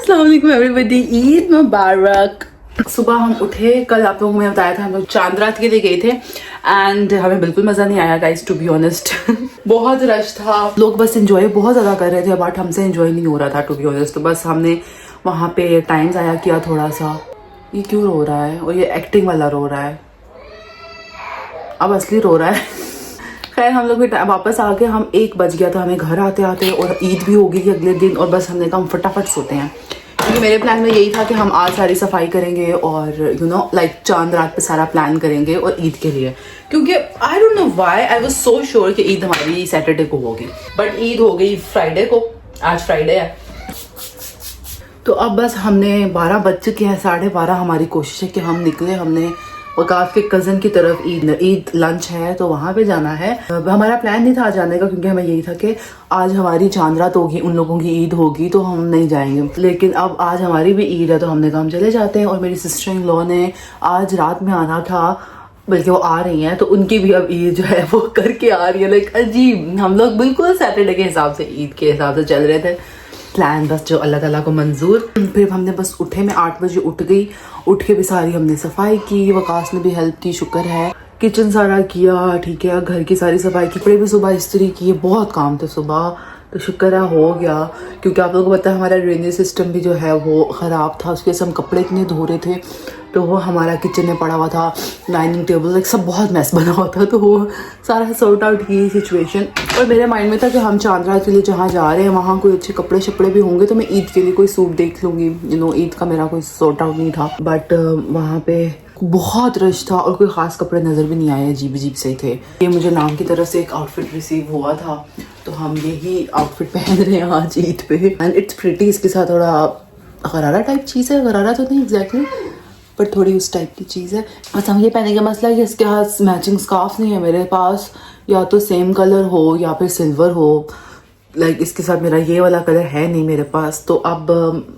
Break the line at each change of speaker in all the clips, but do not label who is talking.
अस्सलाम वालेकुम एवरीबॉडी, ईद मुबारक। सुबह हम उठे, कल आप लोगों को मैं बताया था हम लोग चांद रात के लिए गए थे एंड हमें बिल्कुल मजा नहीं आया गाइस, टू बी ऑनेस्ट। बहुत रश था, लोग बस एंजॉय बहुत ज्यादा कर रहे थे बट हमसे एंजॉय नहीं हो रहा था टू बी ऑनेस्ट। तो बस हमने वहाँ पे टाइम जाया किया थोड़ा सा। ये क्यों रो रहा है? और ये एक्टिंग वाला रो रहा है, अब असली रो रहा है। खैर हम लोग भी वापस आ गए, हम 1 बज गया था हमें घर आते आते और ईद भी हो गई थी अगले दिन। और बस हमने कहा हम फटाफट सोते हैं क्योंकि मेरे प्लान में यही था कि हम आज सारी सफाई करेंगे और यू नो लाइक चांद रात पे सारा प्लान करेंगे और ईद के लिए। क्योंकि I don't know why I was so sure कि ईद हमारी सैटरडे को होगी बट ईद हो गई फ्राइडे को। आज फ्राइडे है तो अब बस हमने 12 बज चुके हैं, 12:30 हमारी कोशिश है कि हम निकले। हमने वकाफ के कज़न की तरफ ईद लंच है तो वहाँ पे जाना है। हमारा प्लान नहीं था जाने का क्योंकि हमें यही था कि आज हमारी चांद रात होगी, उन लोगों की ईद होगी तो हम नहीं जाएंगे। लेकिन अब आज हमारी भी ईद है तो हमने कहा हम चले जाते हैं। और मेरी सिस्टर इन लॉ ने आज रात में आना था, बल्कि वो आ रही हैं तो उनकी भी अब ईद जो है वो करके आ रही है। लाइक अजीब, हम लोग बिल्कुल सैटरडे के हिसाब से ईद के हिसाब से चल रहे थे। प्लान बस जो अल्लाह ताला को मंजूर। फिर हमने बस उठे, मैं 8 बजे उठ गई। उठ के भी सारी हमने सफाई की, वकास ने भी हेल्प की, शुक्र है। किचन सारा किया, ठीक है, घर की सारी सफाई की, कपड़े भी सुबह इस्त्री किए, बहुत काम थे सुबह तो शुक्र है हो गया। क्योंकि आप लोगों को पता है हमारा ड्रेनेज सिस्टम भी जो है वो ख़राब था, उसके से हम कपड़े इतने धो रहे थे तो वो हमारा किचन में पड़ा हुआ था, डाइनिंग टेबल लाइक सब बहुत मैस बना हुआ था तो वो सारा सॉर्ट आउट की सिचुएशन। और मेरे माइंड में था कि हम चांद रात के लिए जहाँ जा रहे हैं वहाँ कोई अच्छे कपड़े शपड़े भी होंगे तो मैं ईद के लिए कोई सूट देख लूँगी। यू नो ईद का मेरा कोई सॉर्ट आउट नहीं था बट वहाँ पे बहुत रश था और कोई ख़ास कपड़े नज़र भी नहीं आए, अजीब अजीब से थे। ये मुझे नाम की तरफ से एक आउटफिट रिसीव हुआ था तो हम यही आउटफिट पहन रहे हैं आज ईद पे एंड इट्स प्रिटी। इसके साथ थोड़ा गरारा टाइप चीज़ है, गरारा तो नहीं एग्जैक्टली पर थोड़ी उस टाइप की चीज़ है। बस हम ये पहने का मसला है कि इसके पास मैचिंग स्कार्फ नहीं है मेरे पास, या तो सेम कलर हो या फिर सिल्वर हो। लाइक इसके साथ मेरा ये वाला कलर है नहीं मेरे पास तो अब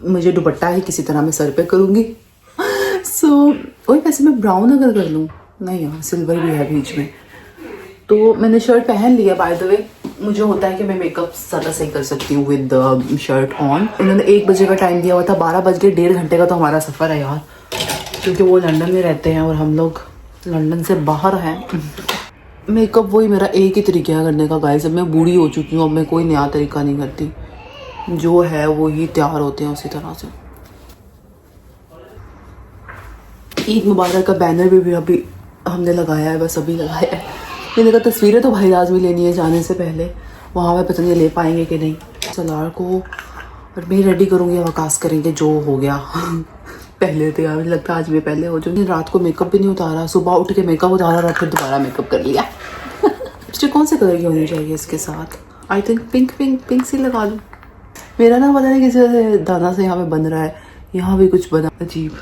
मुझे दुपट्टा ही किसी तरह मैं सर पे करूँगी। वही वैसे मैं ब्राउन अगर कर लूँ, नहीं यार सिल्वर भी है बीच में। तो मैंने शर्ट पहन लिया बाय द वे। मुझे होता है कि मैं मेकअप ज़्यादा सही कर सकती हूँ विद शर्ट ऑन। इन्होंने 1 बजे का टाइम दिया हुआ था, 12 बज गए। 1.5 घंटे का तो हमारा सफ़र है यार, क्योंकि वो लंदन में रहते हैं और हम लोग लंदन से बाहर हैं। मेकअप वही मेरा एक ही तरीका है करने का गाइस। अब मैं बूढ़ी हो चुकी हूँ, अब मैं कोई नया तरीका नहीं करती, जो है वो ही तैयार होते हैं उसी तरह से। ईद मुबारक का बैनर भी अभी हमने लगाया है, बस अभी लगाया है। मैंने कहा तस्वीरें तो भाई लाजमी लेनी है जाने से पहले, वहाँ पे पता नहीं ले पाएंगे कि नहीं। सलार को और मैं रेडी करूँगी, वकास करेंगे जो हो गया। पहले तो यार मुझे लगता है आज भी पहले हो जाऊँगी। रात को मेकअप भी नहीं उतारा, सुबह उठ के मेकअप उतारा और फिर दोबारा मेकअप कर लिया। मुझे कौन से कलर की होनी चाहिए इसके साथ? आई थिंक पिंक सी लगा लूँ। मेरा ना पता नहीं किसी वजह से दाना से यहाँ पे बन रहा है, यहाँ भी कुछ बना अजीब।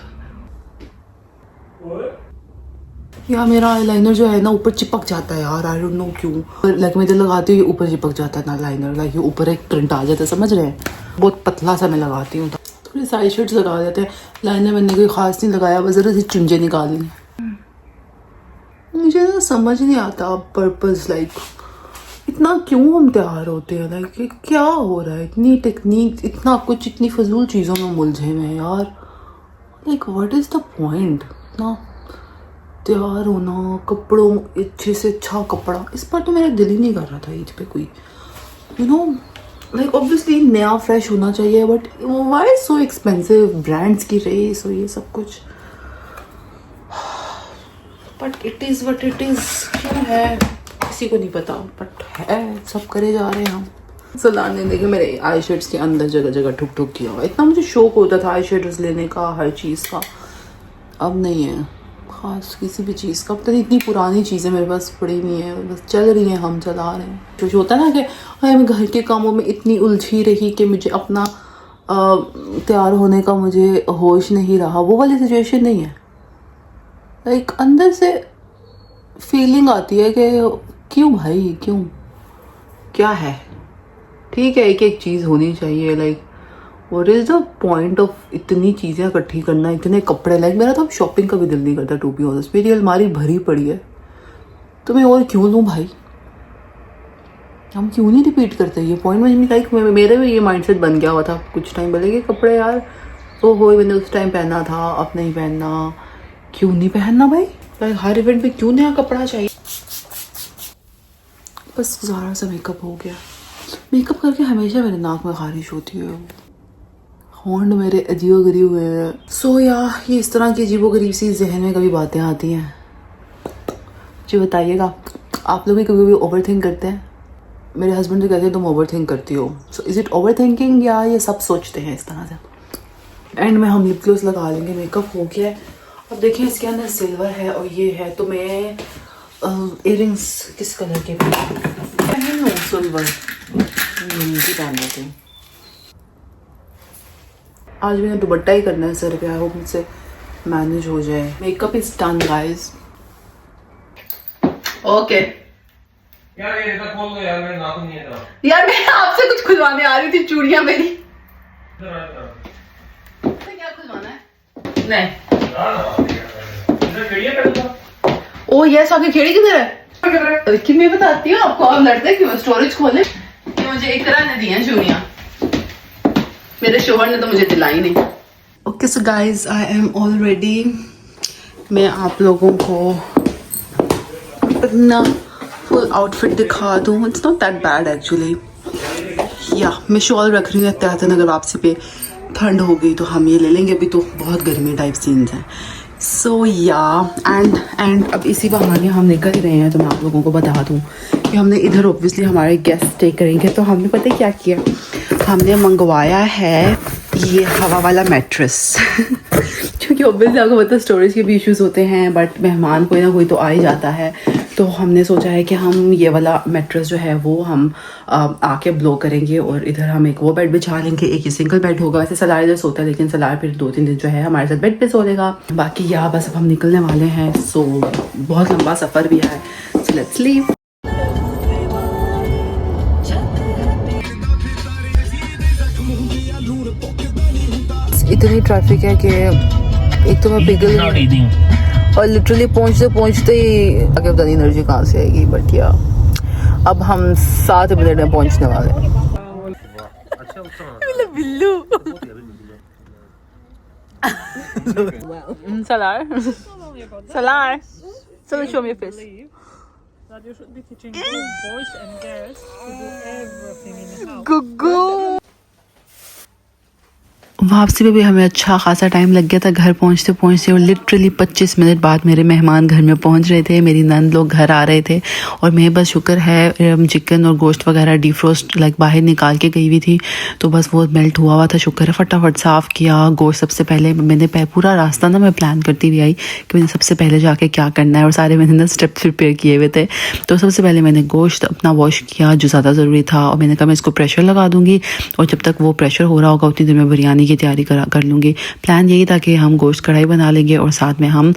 यार मेरा आईलाइनर जो है ना ऊपर चिपक जाता है यार, आई डोंट नो क्यों। लाइक मैं जब लगाती हूँ ऊपर चिपक जाता है ना लाइनर, लाइक ये ऊपर एक प्रिंट आ जाता है, समझ रहे हैं? बहुत पतला सा मैं लगाती हूँ, थोड़ी साइड शेड्स लगा देते हैं। लाइनर मैंने कोई खास नहीं लगाया, बस जरा सी चुंजे निकाल ली। मुझे ना समझ नहीं आता पर्पस, लाइक इतना क्यों हम तैयार होते हैं? लाइक क्या हो रहा है? इतनी टेक्निक, इतना कुछ, इतनी फजूल चीज़ों में मुलझे हुए हैं यार। Like what is the point? इतना तैयार होना, कपड़ों अच्छे से अच्छा कपड़ा, इस पर तो मेरा दिल ही नहीं कर रहा था ईद पे कोई, यू नो लाइक ऑब्वियसली नया फ्रेश होना चाहिए but why so expensive, brands की रेस और ये सब कुछ। But it is what it is, क्यों है किसी को नहीं पता बट है, सब करे जा रहे हैं हम। सलान ने देखे मेरे आई शेड्स के अंदर जगह जगह ठुक ठुक किया हुआ। इतना मुझे शौक होता था आई शेड्स लेने का, हर चीज़ का, अब नहीं है खास किसी भी चीज़ का। पता नहीं इतनी पुरानी चीज़ें मेरे पास पड़ी हुई हैं, बस चल रही हैं, हम चला रहे हैं। जो होता है ना कि मैं घर के कामों में इतनी उलझी रही कि मुझे अपना तैयार होने का मुझे होश नहीं रहा, वो वाली सिचुएशन नहीं है। लाइक अंदर से फीलिंग आती है कि क्यों भाई, क्यों, क्या है? ठीक है एक एक चीज़ होनी चाहिए, like what is the point of इतनी चीज़ें इकट्ठी करना, इतने कपड़े। लाइक मेरा तो अब शॉपिंग का भी दिल नहीं करता टू बी ऑनेस्ट। मेरी अलमारी भरी पड़ी है तो मैं और क्यों लूँ भाई? हम क्यों नहीं रिपीट करते ये पॉइंट? मुझे लाइक मेरे भी ये माइंडसेट बन गया हुआ था कुछ टाइम पहले कि कपड़े यार तो हो मैंने उस टाइम पहना था, अब नहीं पहनना। क्यों नहीं पहनना भाई? लाइक हर इवेंट पे क्यों नया कपड़ा चाहिए? बस ज़रा सा मेकअप हो गया। मेकअप करके हमेशा मेरे नाक में खारिश होती है, होंड मेरे अजीब गरीब हुए हैं। सो यार ये इस तरह की अजीब गरीब सी जहन में कभी बातें आती हैं। जी बताइएगा, आप लोग भी कभी कभी ओवर थिंक करते हैं? मेरे हस्बैंड तो कहते हैं तुम ओवर थिंक करती हो। So is it over thinking या ये सब सोचते हैं इस तरह से? एंड में हम लिप ग्लोस लगा लेंगे, मेकअप हो गया है। अब देखिए इसके अंदर सिल्वर है और ये है, तो मैं इयररिंग्स किस कलर के पहन लूँ? सिल्वर भी पहन लेते हैं। आज मैंने दुपट्टा ही करना है सर पे, आई होप मुझसे मैनेज हो जाए। Makeup is done guys. Okay
यार ये इधर खोल दो यार, मेरे नाखून नहीं है इधर।
यार मैं आपसे कुछ खुलवाने आ रही थी, चूड़ियां मेरी। क्या खुलवाना है? नहीं
इधर खड़िया कर दो।
ओ यस, आपकी खेड़ी किधर है? कि मैं बताती हूँ आपको, आप लड़ते क्यों? स्टोरेज खोले कि मुझे एक तरह ने दी हैं चूड़ियां, मेरे शोहर ने तो मुझे दिलाई नहीं। Okay so guys I am all ready. मैं आप लोगों को अपना फुल आउटफिट दिखा दूँ। It's not that bad actually. या मैं शॉल रख रही हूँ एहतियातन, अगर वापसी पे ठंड हो गई तो हम ये ले लेंगे, अभी तो बहुत गर्मी टाइप सीन्स हैं। सो या एंड अब इसी बहाने हम निकल रहे हैं, तो मैं आप लोगों को बता दूँ कि हमने इधर ऑब्वियसली हमारे गेस्ट स्टे करेंगे, तो हमने पता है क्या किया, हमने मंगवाया है ये हवा वाला मैट्रेस क्योंकि ऑब्वियसली आपको पता है स्टोरेज के भी इश्यूज़ होते हैं, बट मेहमान कोई ना कोई तो आ ही जाता है। तो हमने सोचा है कि हम ये वाला मैट्रेस जो है वो हम आके ब्लो करेंगे और इधर हम एक वो बेड बिछा लेंगे, एक ही सिंगल बेड होगा। वैसे सलार इधर सोता है, लेकिन सलार फिर 2-3 दिन जो है हमारे साथ बेड पे सो लेगा। बाकी यहाँ बस अब हम निकलने वाले हैं। सो बहुत लंबा सफ़र भी है, सो लेट्स लीव। इतनी ट्रैफिक है कि एक तो मैं पिघल और लिटरली पहुंचते ही आगे पता नहीं एनर्जी कहाँ से आएगी, बट या अब हम 7 मिनट में पहुंचने वाले हैं। बिल्लू सलार सलार चलो show me face.
That you should be teaching boys and girls to do everything in the house.
गुग्गू वापसी में भी हमें अच्छा खासा टाइम लग गया था घर पहुंचते पहुंचते, और लिटरली 25 मिनट बाद मेरे मेहमान घर में पहुंच रहे थे, मेरी नंद लोग घर आ रहे थे। और मैं बस शुक्र है चिकन और गोश्त वगैरह डीफ्रोस्ट लाइक बाहर निकाल के गई हुई थी, तो बस वो मेल्ट हुआ हुआ था, शुक्र है फटाफट साफ़ किया। गोश्त सबसे पहले मैंने पूरा रास्ता ना मैं प्लान करती हुई आई कि मैंने सबसे पहले जाके क्या करना है, और सारे मैंने ना स्टेप्स प्रिपेयर किए हुए थे। तो सबसे पहले मैंने गोश्त अपना वॉश किया जो ज़्यादा ज़रूरी था, और मैंने कहा मैं इसको प्रेशर लगा दूँगी, और जब तक वो प्रेशर हो रहा होगा उतनी देर में बिरयानी की तैयारी कर लूँगी। प्लान यही था कि हम गोश्त कढ़ाई बना लेंगे और साथ में हम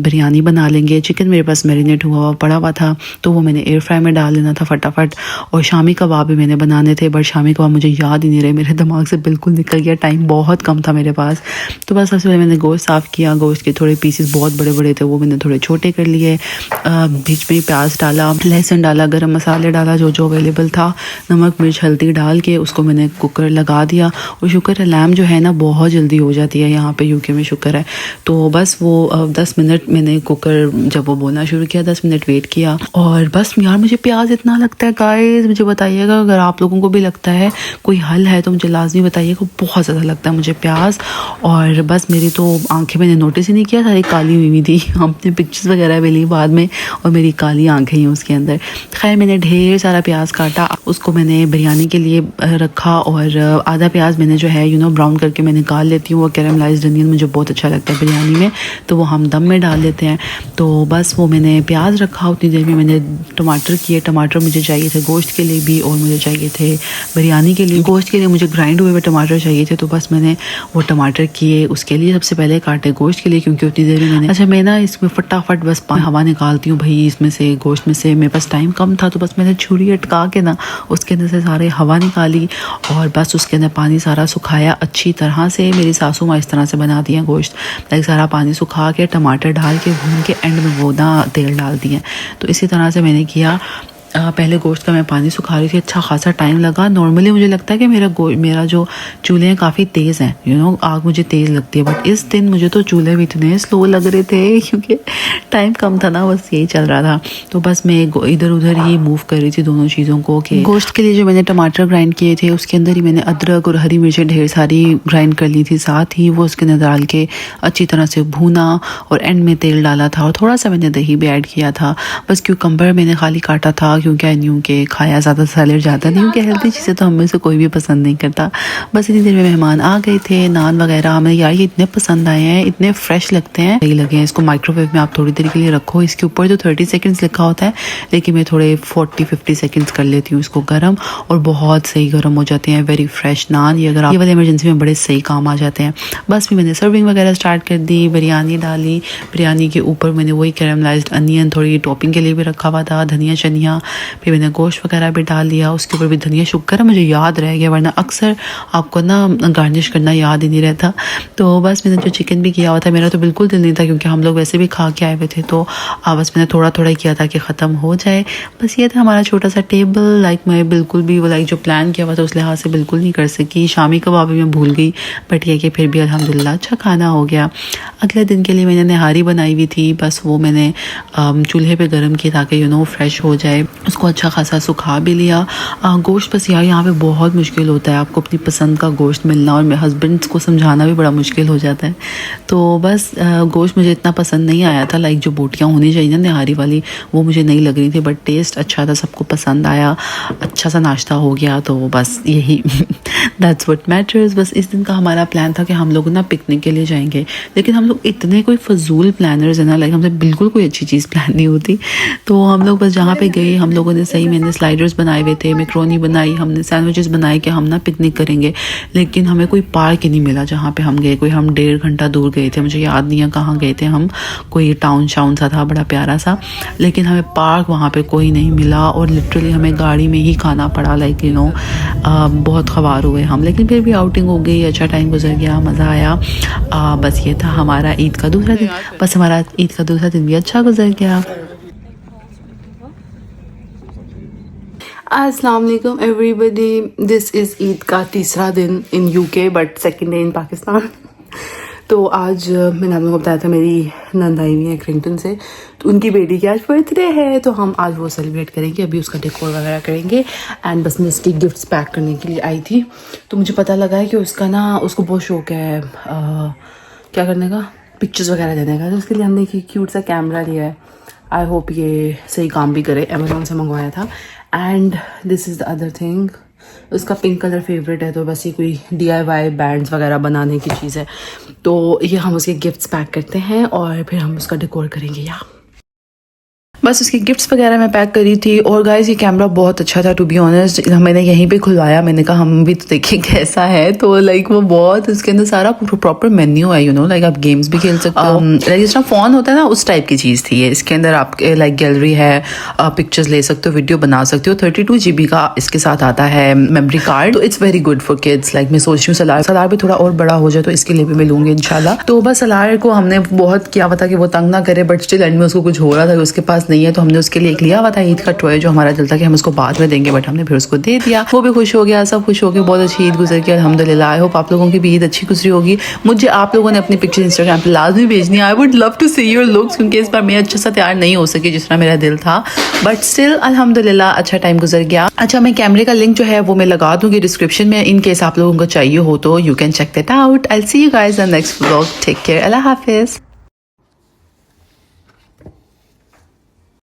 बिरयानी बना लेंगे। चिकन मेरे पास मैरिनेट हुआ पड़ा हुआ था, तो वो मैंने एयर फ्राई में डाल देना था फटाफट। और शामी कबाब भी मैंने बनाने थे, बट शामी कबाब मुझे याद ही नहीं रहे, मेरे दिमाग से बिल्कुल निकल गया, टाइम बहुत कम था मेरे पास। तो बस सबसे पहले मैंने गोश्त साफ़ किया, गोश्त के थोड़े पीसेस बहुत बड़े बड़े थे, वो मैंने थोड़े छोटे कर लिए। बीच में प्याज डाला, लहसुन डाला, गरम मसाले डाला जो जो अवेलेबल था, नमक मिर्च हल्दी डाल के उसको मैंने कुकर लगा दिया। और शुक्र है लैम्ब जो है ना बहुत जल्दी हो जाती है यहाँ पे यूके में, शुक्र है। तो बस वो 10 मिनट मैंने कुकर जब वो बोलना शुरू किया 10 मिनट वेट किया। और बस यार मुझे प्याज इतना लगता है गाइस, मुझे बताइएगा अगर आप लोगों को भी लगता है, कोई हल है तो मुझे लाजमी बताइएगा, बहुत ज़्यादा लगता है मुझे प्याज। और बस मेरी तो आंखें मैंने नोटिस ही नहीं किया, सारी काली हुई थी, आपने पिक्चर्स वगैरह भी ली बाद में, और मेरी काली आंखें ही उसके अंदर। खैर मैंने ढेर सारा प्याज काटा, उसको मैंने बिरयानी के लिए रखा, और आधा प्याज मैंने जो है ब्राउन करके मैं निकाल लेती हूँ। वो कैरमलाइज्ड अनियन मुझे बहुत अच्छा लगता है बिरयानी में, तो वो हम दम में डाल लेते हैं। तो बस वो मैंने प्याज रखा, उतनी देर में मैंने टमाटर किए। टमाटर मुझे चाहिए थे गोश्त के लिए भी, और मुझे चाहिए थे बिरयानी के लिए। गोश्त के लिए मुझे ग्राइंड हुए हुए टमाटर चाहिए थे, तो बस मैंने वो टमाटर किए। उसके लिए सबसे पहले काटे गोश्त के लिए, क्योंकि उतनी देर में मैंने मैं ना इसमें फटाफट बस हवा निकालती हूँ भाई, इसमें से गोश्त में से मेरे पास टाइम कम था, तो बस मैंने छुरी अटका के ना उसके अंदर से सारे हवा निकाली, और बस उसके अंदर पानी सारा सुखाया अच्छी तरह से। मेरी सासू माँ इस तरह से बना दिया गोश्त, लाइक सारा पानी सुखा के टमाटर डाल के भून के एंड में वो ना तेल डाल दिए। तो इसी तरह से मैंने किया। पहले गोश्त का मैं पानी सुखा रही थी, अच्छा खासा टाइम लगा। नॉर्मली मुझे लगता है कि मेरा जो चूल्हे हैं काफ़ी तेज़ हैं, यू नो, आग मुझे तेज़ लगती है, बट इस दिन मुझे तो चूल्हे भी इतने स्लो लग रहे थे क्योंकि टाइम कम था ना, बस यही चल रहा था। तो बस मैं इधर उधर ही मूव कर रही थी दोनों चीज़ों को। कि गोश्त के लिए जो मैंने टमाटर ग्राइंड किए थे उसके अंदर ही मैंने अदरक और हरी मिर्चें ढेर सारी ग्राइंड कर ली थी, साथ ही वो उसके अंदर डाल के अच्छी तरह से भूना और एंड में तेल डाला था और थोड़ा सा मैंने दही भी ऐड किया था। बस क्यूकम्बर मैंने खाली काटा था क्योंकि आई न्यू के खाया ज़्यादा सैलेड जाता नहीं, क्योंकि हेल्दी चीज़ें तो हम में से कोई भी पसंद नहीं करता। बस इतनी देर में मेहमान आ गए थे, नान वगैरह हमें यार ये इतने पसंद आए हैं, इतने फ्रेश लगते हैं, सही लगे हैं। इसको माइक्रोवेव में आप थोड़ी देर के लिए रखो, इसके ऊपर जो 30 सेकेंड्स लिखा होता है, लेकिन मैं थोड़े 40-50 सेकेंड्स कर लेती हूँ इसको गर्म, और बहुत सही गर्म हो जाते हैं। वेरी फ्रेश नान, ये अगर आप ये वाले इमरजेंसी में बड़े सही काम आ जाते हैं। बस भी मैंने सर्विंग वगैरह स्टार्ट कर दी, बिरयानी डाली, बिरयानी के ऊपर मैंने वही कैरामलाइज्ड अनियन थोड़ी टॉपिंग के लिए भी रखा हुआ था, धनिया शनिया, फिर मैंने गोश्त वगैरह भी डाल लिया, उसके ऊपर भी धनिया। शुक्र है मुझे याद रह गया, वरना अक्सर आपको ना गार्निश करना याद ही नहीं रहता। तो बस मैंने जो चिकन भी किया हुआ था, मेरा तो बिल्कुल दिल नहीं था क्योंकि हम लोग वैसे भी खा के आए हुए थे, तो बस मैंने थोड़ा थोड़ा ही किया था कि ख़त्म हो जाए। बस ये था हमारा छोटा सा टेबल। लाइक मैं बिल्कुल भी जो प्लान किया हुआ था उस लिहाज से बिल्कुल नहीं कर सकी। शामी कबाब भी मैं भूल गई, बट ये कि फिर भी अल्हम्दुलिल्लाह अच्छा खाना हो गया। अगले दिन के लिए मैंने नहारी बनाई हुई थी, बस वो मैंने चूल्हे पे गर्म की ताकि यू नो फ्रेश हो जाए। उसको अच्छा खासा सुखा भी लिया। गोश्त बस यार यहाँ पे बहुत मुश्किल होता है आपको अपनी पसंद का गोश्त मिलना, और मेरे हस्बैंड को समझाना भी बड़ा मुश्किल हो जाता है। तो बस गोश्त मुझे इतना पसंद नहीं आया था, लाइक जो बोटियाँ होनी चाहिए ना निहारी वाली, वो मुझे नहीं लग रही थी, बट टेस्ट अच्छा था, सबको पसंद आया, अच्छा सा नाश्ता हो गया। तो बस यही दैट्स व्हाट मैटर्स। बस इस दिन का हमारा प्लान था कि हम लोग ना पिकनिक के लिए जाएंगे, लेकिन हम लोग इतने कोई फजूल प्लानर्स हैं ना, लाइक हमसे बिल्कुल कोई अच्छी चीज़ प्लान नहीं होती। तो हम लोग बस जहाँ पे गए, हम लोगों ने सही, मैंने स्लाइडर्स बनाए हुए थे, मैक्रोनी बनाई, हमने सैंडविचेस बनाए कि हम ना पिकनिक करेंगे, लेकिन हमें कोई पार्क ही नहीं मिला जहाँ पे हम गए। कोई हम 1.5 घंटा दूर गए थे, मुझे याद नहीं है कहाँ गए थे हम, कोई टाउन शाउन सा था बड़ा प्यारा सा, लेकिन हमें पार्क वहाँ पे कोई नहीं मिला, और लिटरली हमें गाड़ी में ही खाना पड़ा। लाइक यू नो बहुत ख़वार हुए हम, लेकिन फिर भी आउटिंग हो गई, अच्छा टाइम गुजर गया, मज़ा आया। बस ये था हमारा ईद का दूसरा दिन। बस हमारा ईद का दूसरा दिन भी अच्छा गुजर गया। अस्सलाम वालेकुम एवरीबॉडी, दिस इज़ ईद का तीसरा दिन in UK but second day in Pakistan. तो आज मैंने आप लोगों को बताया था मेरी नंद आई हुई है क्रिंगटन से, तो उनकी बेटी की आज बर्थडे है, तो हम आज वो सेलिब्रेट करेंगे। अभी उसका डेकोर वगैरह करेंगे, एंड बस मैं इसकी गिफ्ट्स पैक करने के लिए आई थी। तो मुझे पता लगा है कि उसको बहुत शौक है क्या करने का, पिक्चर्स वगैरह देने का, तो उसके लिए हमने एक क्यूट सा कैमरा लिया है। आई होप ये सही काम भी करे, अमेजोन से मंगवाया था। And this is the other thing, उसका पिंक कलर फेवरेट है, तो बस ये कोई DIY बैंड्स वगैरह बनाने की चीज़ है। तो ये हम उसके गिफ्ट्स पैक करते हैं और फिर हम उसका डेकोर करेंगे। या बस उसकी गिफ्ट्स वगैरह मैं पैक करी थी। और गाइस ये कैमरा बहुत अच्छा था टू बी ऑनेस्ट, मैंने यहीं पे खुलवाया, मैंने कहा हम भी तो देखें कैसा है। तो लाइक वो बहुत, उसके अंदर सारा प्रॉपर मेन्यू है, यू नो, लाइक आप गेम्स भी खेल सकते हो, लाइक जिस तरह फ़ोन होता है ना उस टाइप की चीज़ थी ये। इसके अंदर आप लाइक गैलरी है, पिक्चर्स ले सकते हो, वीडियो बना सकते हो। 32 GB का इसके साथ आता है मेमोरी कार्ड, तो it's very good for kids. Like मैं सोच रही हूँ सलार भी थोड़ा और बड़ा हो जाए तो इसके लिए भी मैं लूँगी इंशाल्लाह। तो बस सलार को हमने बहुत किया हुआ था कि वो तंग ना करे, बट स्टिल एंड में उसको कुछ हो रहा था, उसके पास नहीं है, तो हमने उसके लिए एक लिया हुआ था ईद का टॉय, जो हमारा दिल था कि हम उसको बाद में देंगे, बट हमने फिर उसको दे दिया। वो भी खुश हो गया, सब खुश हो गए, बहुत अच्छी ईद गुजर गई अल्हम्दुलिल्लाह। आई होप आप लोगों की भी ईद अच्छी गुजरी होगी। मुझे आप लोगों ने अपनी पिक्चर इंस्टाग्राम पे लाजमी भेजनी है। I would love to see your looks, क्योंकि इस बार मैं अच्छा सा तैयार नहीं हो सकी जिस तरह मेरा दिल था, बट स्टिल अल्हम्दुलिल्लाह अच्छा टाइम गुजर गया। अच्छा, मैं कैमरे का लिंक जो है वो मैं लगा दूंगी डिस्क्रिप्शन में, इन केस आप लोगों को चाहिए हो तो you can check that out. I will see you guys in the next vlog. Take care, अल्लाह हाफिज।